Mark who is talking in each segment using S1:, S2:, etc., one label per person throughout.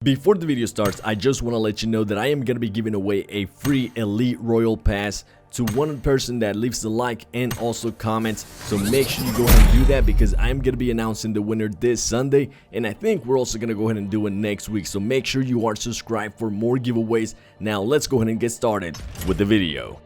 S1: Before the video starts, I just want to let you know that I am going to be giving away a free Elite Royal Pass to one person that leaves a like and also comments. So make sure you go ahead and do that, because I'm going to be announcing the winner this Sunday, and I think we're also going to go ahead and do it next week. So make sure you are subscribed for more giveaways. Now let's go ahead and get started with the video.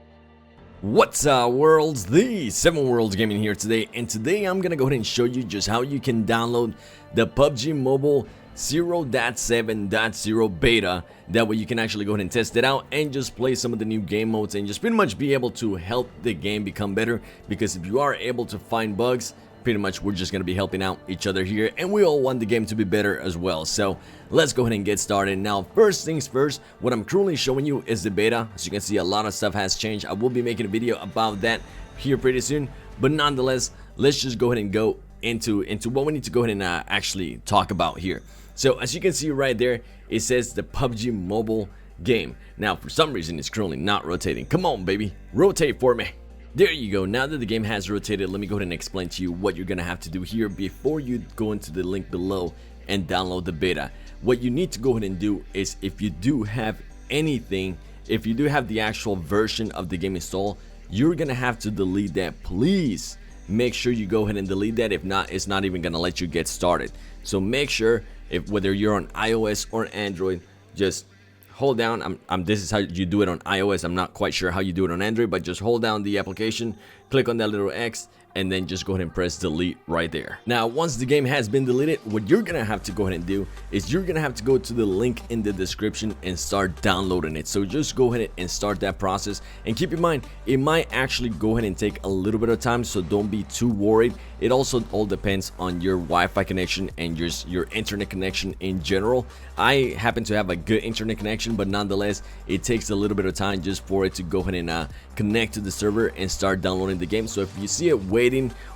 S1: What's up, worlds? The 7 Worlds Gaming here today, and today I'm gonna go ahead and show you just how you can download the PUBG Mobile 0.7.0 beta. That way you can actually go ahead and test it out and just play some of the new game modes and just pretty much be able to help the game become better, because if you are able to find bugs, pretty much we're just going to be helping out each other here, and we all want the game to be better as well. So let's go ahead and get started. Now, first things first, what I'm currently showing you is the beta. As you can see, a lot of stuff has changed. I will be making a video about that here pretty soon, but nonetheless, let's just go ahead and go into what we need to go ahead and actually talk about here. So as you can see right there, it says the PUBG mobile game. Now, for some reason, it's currently not rotating. Come on, baby, rotate for me. There you go. Now that the game has rotated, let me go ahead and explain to you what you're gonna have to do here before you go into the link below and download the beta. What you need to go ahead and do is, if you do have anything, if you do have the actual version of the game installed, you're gonna have to delete that. Please make sure you go ahead and delete that. If not, it's not even gonna let you get started. So make sure, if whether you're on iOS or Android, just hold down, this is how you do it on iOS. I'm not quite sure how you do it on Android, but just hold down the application, click on that little X, and then just go ahead and press delete right there. Now, once the game has been deleted, what you're gonna have to go ahead and do is you're gonna have to go to the link in the description and start downloading it. So just go ahead and start that process, and keep in mind, it might actually go ahead and take a little bit of time, so don't be too worried. It also all depends on your Wi-Fi connection and your internet connection in general. I happen to have a good internet connection, but nonetheless, it takes a little bit of time just for it to go ahead and connect to the server and start downloading the game. So if you see it waiting,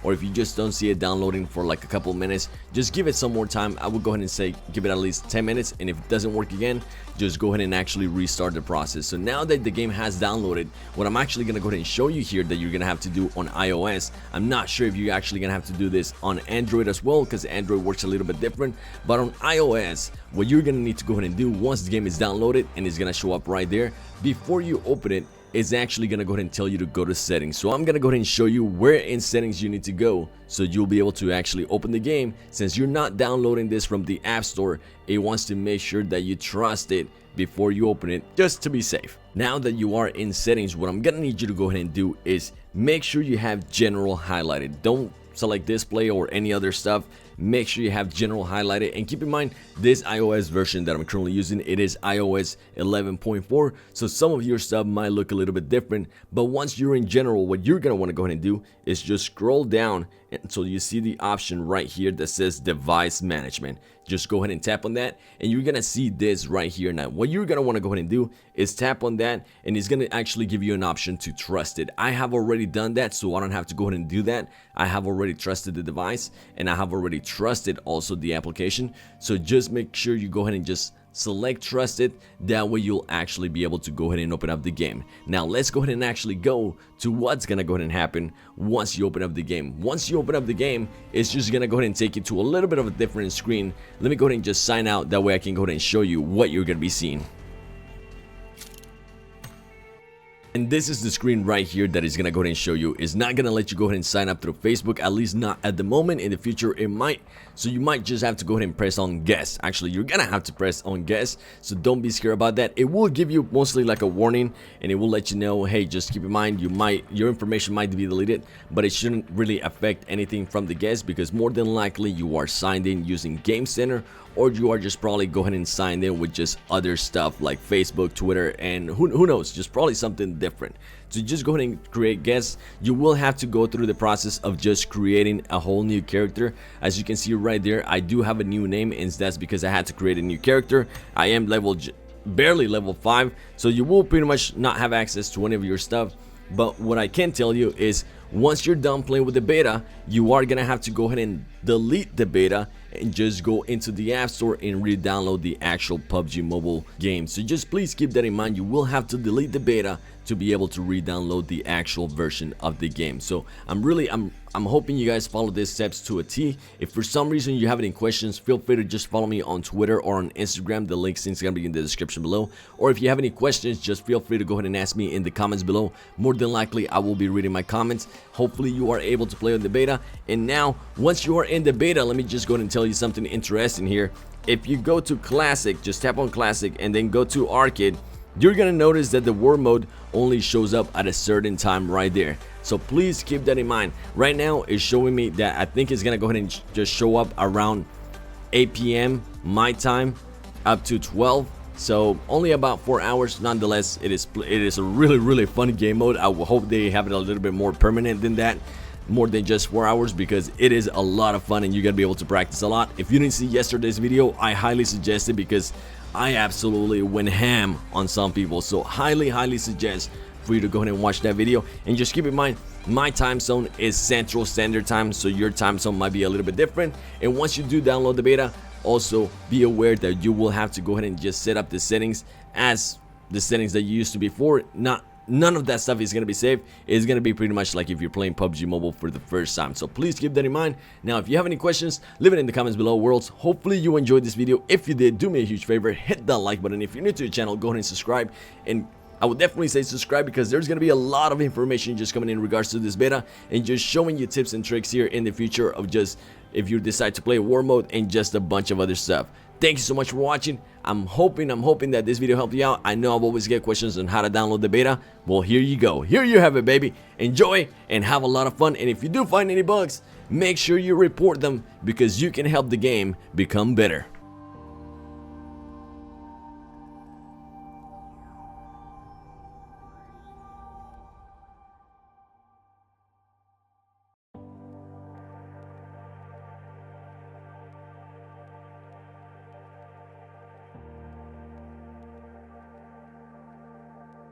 S1: or if you just don't see it downloading for like a couple of minutes, just give it some more time. I would go ahead and say give it at least 10 minutes, and if it doesn't work again, just go ahead and actually restart the process. So now that the game has downloaded, what I'm actually gonna go ahead and show you here that you're gonna have to do on iOS. I'm not sure if you're actually gonna have to do this on Android as well, because Android works a little bit different, but on iOS, what you're gonna need to go ahead and do once the game is downloaded and it's gonna show up right there, before you open it, is actually gonna go ahead and tell you to go to settings. So I'm gonna go ahead and show you where in settings you need to go, so you'll be able to actually open the game. Since you're not downloading this from the App Store, it wants to make sure that you trust it before you open it, just to be safe. Now that you are in settings, what I'm gonna need you to go ahead and do is make sure you have general highlighted. Don't select display or any other stuff. Make sure you have general highlighted, and keep in mind, this iOS version that I'm currently using, it is iOS 11.4, so some of your stuff might look a little bit different. But once you're in general, what you're gonna want to go ahead and do is just scroll down until you see the option right here that says device management. Just go ahead and tap on that, and you're gonna see this right here. Now, what you're gonna want to go ahead and do is tap on that, and it's gonna actually give you an option to trust it. I have already done that, so I don't have to go ahead and do that. I have already trusted the device, and I have already trusted also the application. So just make sure you go ahead and just select trusted. That way you'll actually be able to go ahead and open up the game. Now let's go ahead and actually go to what's gonna go ahead and happen once you open up the game. Once you open up the game, it's just gonna go ahead and take you to a little bit of a different screen. Let me go ahead and just sign out, that way I can go ahead and show you what you're gonna be seeing. And this is the screen right here that is gonna go ahead and show you. It's not gonna let you go ahead and sign up through Facebook, at least not at the moment. In the future it might, so you might just have to go ahead and press on guess. Actually, you're gonna have to press on guess, so don't be scared about that. It will give you mostly like a warning, and it will let you know, hey, just keep in mind, your information might be deleted, but it shouldn't really affect anything from the guess, because more than likely you are signed in using Game Center, or you are just probably go ahead and signed in with just other stuff like Facebook, Twitter, and who knows, just probably something different. So just go ahead and create guests. You will have to go through the process of just creating a whole new character. As you can see right there, I do have a new name, and that's because I had to create a new character. I am barely level 5, so you will pretty much not have access to any of your stuff. But what I can tell you is, once you're done playing with the beta, you are gonna have to go ahead and delete the beta and just go into the App Store and re-download the actual PUBG mobile game. So just please keep that in mind. You will have to delete the beta to be able to re-download the actual version of the game. So I'm I'm hoping you guys follow these steps to a T. If for some reason you have any questions, feel free to just follow me on Twitter or on Instagram. The links is going to be in the description below. Or if you have any questions, just feel free to go ahead and ask me in the comments below. More than likely, I will be reading my comments. Hopefully you are able to play on the beta. And now, once you are in the beta, let me just go ahead and tell you something interesting here. If you go to Classic, just tap on Classic and then go to Arcade, you're gonna notice that the war mode only shows up at a certain time right there. So please keep that in mind. Right now it's showing me that I think it's gonna go ahead and just show up around 8 p.m. my time up to 12. So only about 4 hours. Nonetheless, it is a really fun game mode. I will hope they have it a little bit more permanent than that, more than just 4 hours, because it is a lot of fun and you're gonna be able to practice a lot. If you didn't see yesterday's video, I highly suggest it because I absolutely went ham on some people. So highly suggest for you to go ahead and watch that video. And just keep in mind, my time zone is Central Standard Time, so your time zone might be a little bit different. And once you do download the beta, also be aware that you will have to go ahead and just set up the settings as the settings that you used to before. None of that stuff is going to be saved. It's going to be pretty much like if you're playing PUBG Mobile for the first time. So please keep that in mind. Now, if you have any questions, leave it in the comments below, worlds. Hopefully you enjoyed this video. If you did, do me a huge favor, hit that like button. If you're new to the channel, go ahead and subscribe. And I would definitely say subscribe because there's going to be a lot of information just coming in regards to this beta and just showing you tips and tricks here in the future of just if you decide to play war mode and just a bunch of other stuff. Thank you so much for watching. I'm hoping that this video helped you out. I know I've always get questions on how to download the beta. Well, here you go. Here you have it, baby. Enjoy and have a lot of fun. And if you do find any bugs, make sure you report them because you can help the game become better.